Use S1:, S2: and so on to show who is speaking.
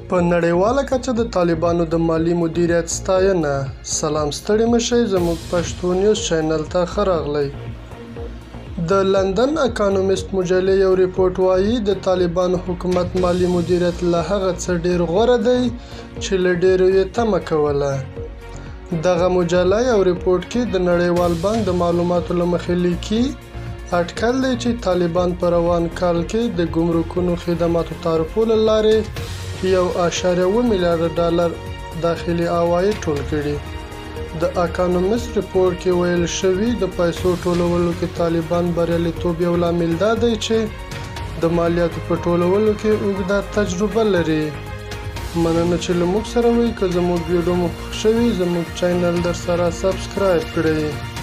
S1: په نړیواله کچه د طالبانو د مالي مدیریت ستاینه. سلام ستړي مشئ، زموږ پښتو نیوز چینل ته ښه راغلی. د لندن اکانومیست مجلې یو ریپورټ وایي د طالبانو حکومت مالي مدیریت له هغه څه ډیر غوره دی چې له ډیرو یې تمه کوله. دغه مجله یو ریپورټ کې د نړیوال بانک د معلوماتو له مخې لیکي اټکل دی چې طالبان په روان کال کې د ګمرکونو خدماتو تعرفو له لارې 1.7 میلیارډ ډالر داخلي عواید ټول کړي. د اکانومیست ریپورټ کې ویل شوي د پیسو ټولولو کې طالبان بریالیتوب یو لامل دا دی چې د مالیاتو په ټولولو کې اوږده تجربه لري. مننه چې له موږ سره وئ. که زموږ ویډیو مو خوښ شوي زموږ چینل در سره سبسکرایب کړئ.